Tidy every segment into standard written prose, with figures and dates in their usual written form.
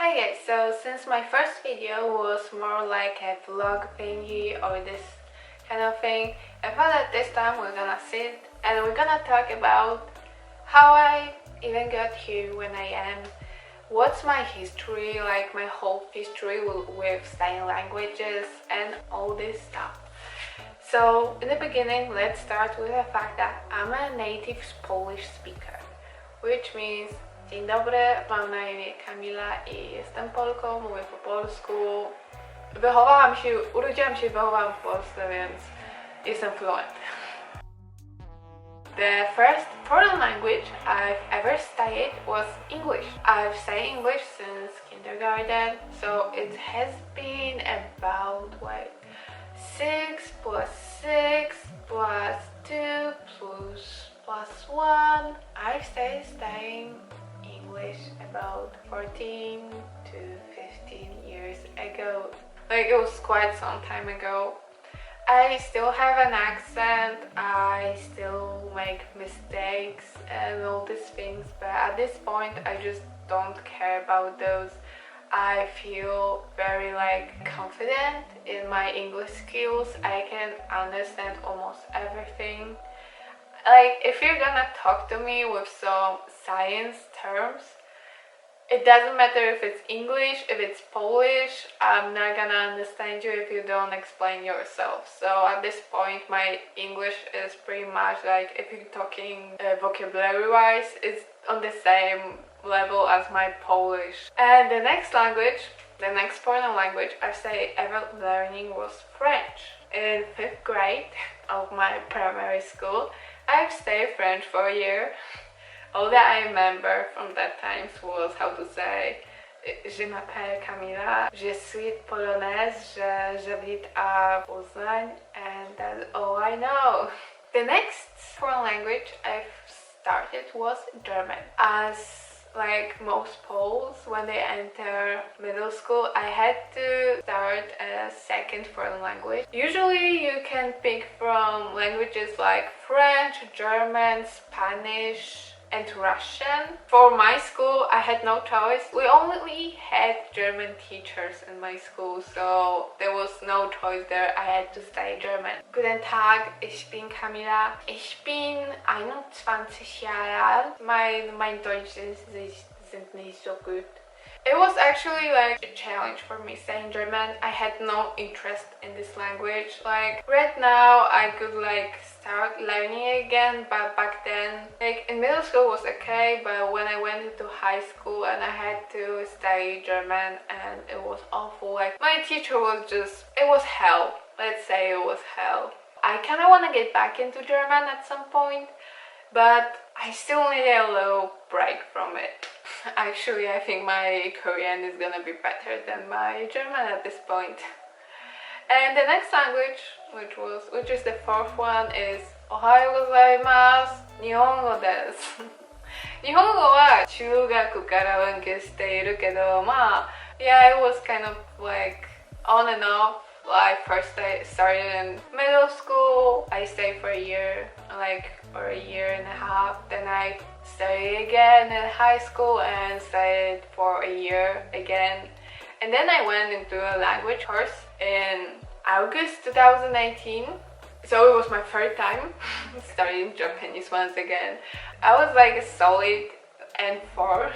Hi guys, so since my first video was more like a vlog thingy or this kind of thing, I thought that this time we're gonna sit and we're gonna talk about how I even got here when I am, what's my history, like my whole history with studying languages and all this stuff. So in the beginning, let's start with the fact that I'm a native Polish speaker, which means dzień dobry, mam na imię Kamila i jestem Polką, mówię po polsku. Urodziłam się i wychowałam w Polsce, więc jestem fluent. The first foreign language I've ever studied was English. I've studied English since kindergarten, so it has been about 6 plus 6 plus 2 plus 1. I've started studying English about 14 to 15 years ago. Like, it was quite some time ago. I still have an accent, I still make mistakes and all these things, but at this point I just don't care about those. I feel very confident in my English skills. I can understand almost everything. Like, if you're gonna talk to me with some science terms, it doesn't matter if it's English, if it's Polish, I'm not gonna understand you if you don't explain yourself. So at this point, my English is pretty much like, if you're talking vocabulary-wise, it's on the same level as my Polish. And the next foreign language I started ever learning was French. In 5th grade of my primary school, I've studied French for a year. All that I remember from that time was how to say Je m'appelle Kamila, je suis polonaise, j'habite à Poznań, and that's all I know. The next foreign language I've started was German. As like most Poles, when they enter middle school, I had to start a second foreign language. Usually you can pick from languages like French, German, Spanish, and Russian. For my school, I had no choice. We only had German teachers in my school, so there was no choice there. I had to study German. Guten Tag, ich bin Kamila. Ich bin 21 Jahre alt. Mein Deutsch sind nicht so gut. It was actually like a challenge for me studying German. I had no interest in this language. Like, right now I could start learning again, but back then, in middle school was okay, but when I went into high school and I had to study German, and it was awful. Like, my teacher was it was hell. Let's say it was hell. I kind of want to get back into German at some point, but I still need a little break from it. Actually, I think my Korean is gonna be better than my German at this point. And the next language, which is the fourth one, is Ohayo gozaimasu, Nihongo desu. 日本語は中学から勉強しているけど、yeah, it was kind of on and off. First I started in middle school, I stayed for a year, or a year and a half. Then I studied again in high school and studied for a year again. And then I went into a language course in August 2018. So it was my third time studying Japanese once again. I was a solid N4.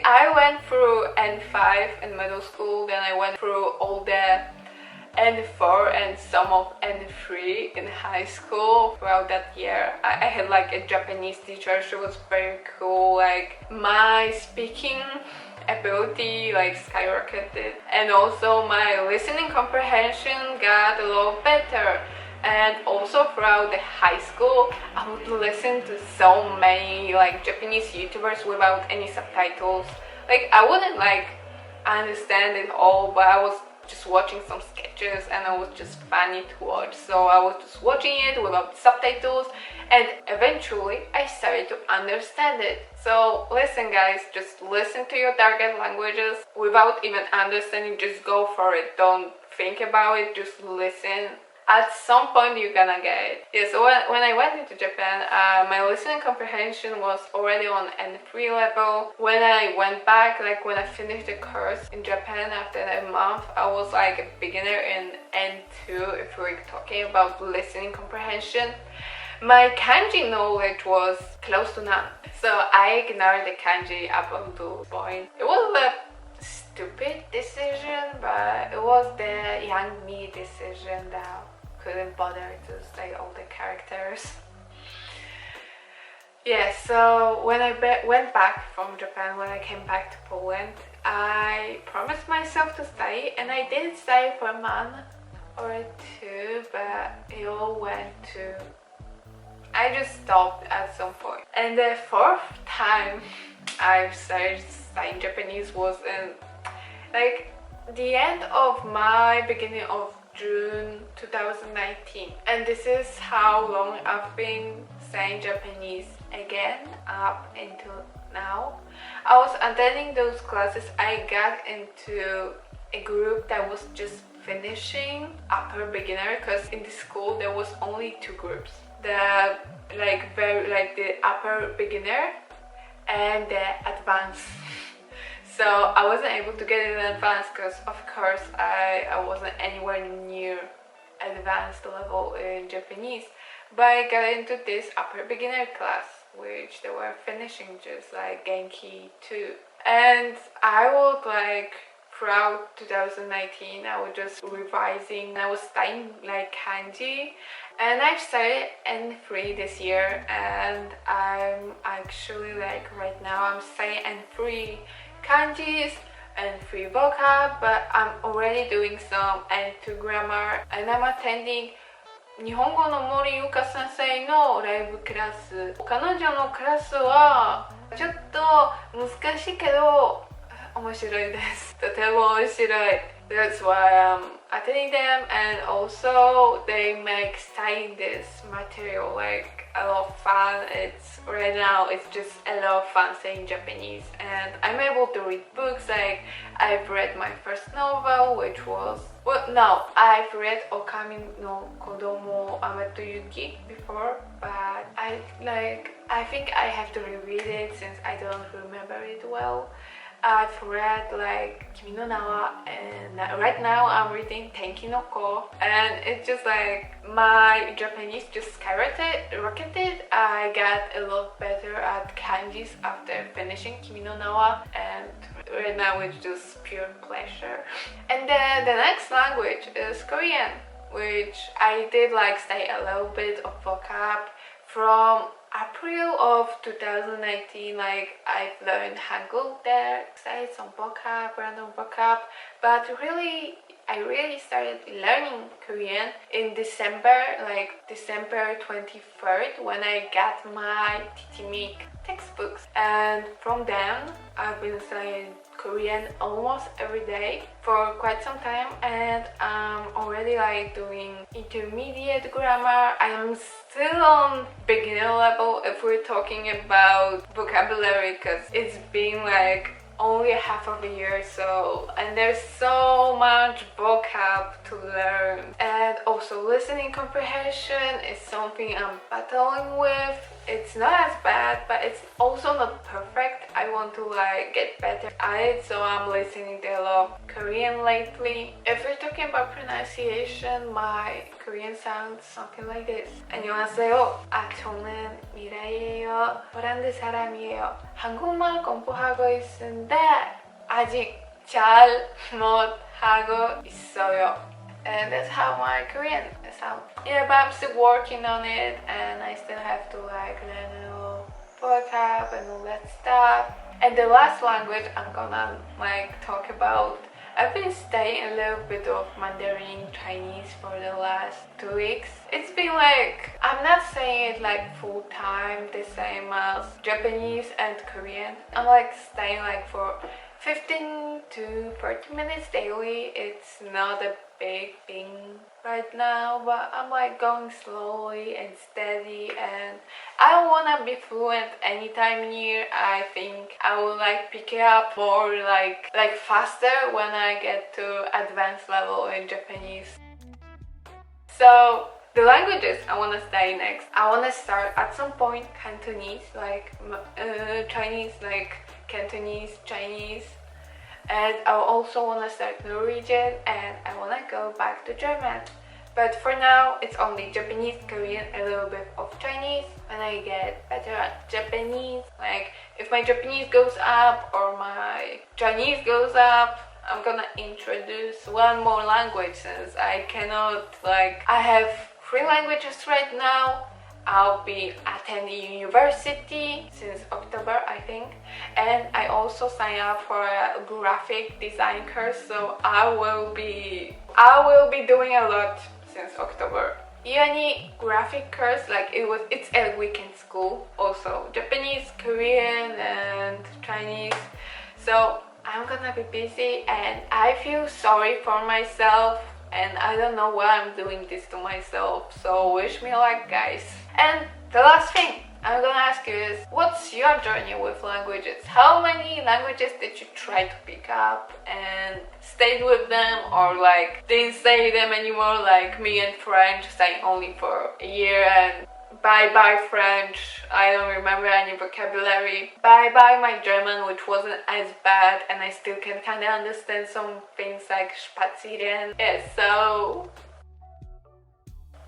I went through N5 in middle school, then I went through all the N4 and some of N3 in high school. Throughout that year, I had a Japanese teacher. She was very cool. My speaking ability skyrocketed, and also my listening comprehension got a little better. And also throughout the high school, I would listen to so many Japanese YouTubers without any subtitles. I wouldn't understand it all, but I was just watching some sketches and it was just funny to watch, so I was just watching it without subtitles, and eventually I started to understand it. So listen guys, just listen to your target languages without even understanding. Just go for it, don't think about it, just listen. At some point you're gonna get it. Yeah, so when I went into Japan, my listening comprehension was already on N3 level. When I went back, like when I finished the course in Japan after a month, I was like a beginner in N2 if we're talking about listening comprehension. My kanji knowledge was close to none, so I ignored the kanji up until this point. It was a stupid decision, but it was the young me decision that couldn't bother to study all the characters. Yeah, so when I went back from Japan, when I came back to Poland, I promised myself to study, and I did study for a month or two, but it all went to... I just stopped at some point. And the fourth time I started studying Japanese was in like the end of my beginning of June 2019. And this is how long I've been studying Japanese again up until now. I was attending those classes. I got into a group that was just finishing upper beginner, because in the school there was only two groups. The the upper beginner and the advanced. So I wasn't able to get in advanced because of course I wasn't anywhere near advanced level in Japanese. But I got into this upper beginner class, which they were finishing just like Genki 2. And I would like throughout 2019 I was just revising. I was studying like kanji, and I started N3 this year, and I'm actually like right now I'm studying N3 kanjis and 3 vocab, but I'm already doing some N2 grammar, and I'm attending 日本語の森ゆか先生のライブクラス。彼女のクラスはちょっと難しいけど面白いです。とても面白い。That's why I'm attending them, and also they make studying this material like a lot of fun. It's right now it's just a lot of fun studying Japanese, and I'm able to read books. Like I've read my first novel, which was I've read Okami no Kodomo Amato Yuki before, but I think I have to reread it since I don't remember it well. I've read like Kimi no Nawa, and right now I'm reading Tenki no Ko, and it's just like my Japanese just rocketed. I got a lot better at kanjis after finishing Kimi no Nawa, and right now it's just pure pleasure. And then the next language is Korean, which I did like study a little bit of vocab from April of 2019. Like I've learned Hangul there, studied some vocab, random vocab, but I really started learning Korean in December, like December 23rd, when I got my TTMIC textbooks, and from then I've been studying Korean almost every day for quite some time, and I'm already like doing intermediate grammar. I'm still on beginner level if we're talking about vocabulary, because it's been like only half of a year, and there's so much vocab to learn. And also listening comprehension is something I'm battling with. It's not as bad, but it's also not perfect. I want to like get better at it, so I'm listening to a lot of Korean lately. If we're talking about pronunciation, my Korean sounds something like this. 안녕하세요. 저는 미라예요. 폴란드 사람이에요. 한국말 공부하고 있는데 아직 잘 못하고 있어요. And that's how my Korean sounds. Yeah, but I'm still working on it, and I still have to like learn new vocab and all that stuff. And the last language I'm gonna like talk about, I've been studying a little bit of Mandarin Chinese for the last 2 weeks. It's been like, I'm not saying it like full time, the same as Japanese and Korean. I'm like studying like for 15 to 30 minutes daily. It's not a big thing right now, but I'm like going slowly and steady, and I don't wanna be fluent anytime near. I think I will like pick it up more like faster when I get to advanced level in Japanese. So So the languages I want to study next, I want to start at some point Cantonese, like Chinese, like Cantonese, Chinese, and I also want to start Norwegian, and I want to go back to German. But for now, it's only Japanese, Korean, a little bit of Chinese. When I get better at Japanese, like if my Japanese goes up or my Chinese goes up, I'm gonna introduce one more language since I cannot, like, I have 3 languages right now. I'll be attending university since October, I think, and I also signed up for a graphic design course, so I will be doing a lot since October. Uni graphic course, like it's a weekend school, also Japanese, Korean, and Chinese. So I'm gonna be busy, and I feel sorry for myself. And I don't know why I'm doing this to myself, so wish me luck, guys. And the last thing I'm gonna ask you is, what's your journey with languages? How many languages did you try to pick up and stayed with them, or like didn't say them anymore, like me and French, staying only for a year and bye-bye French, I don't remember any vocabulary. Bye-bye my German, which wasn't as bad, and I still can kind of understand some things like spazieren. Yeah, so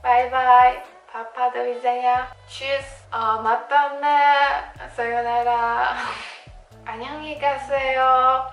bye-bye. Papa, do widzenia. Tschüss. 맞다, sayonara. 안녕히 가세요.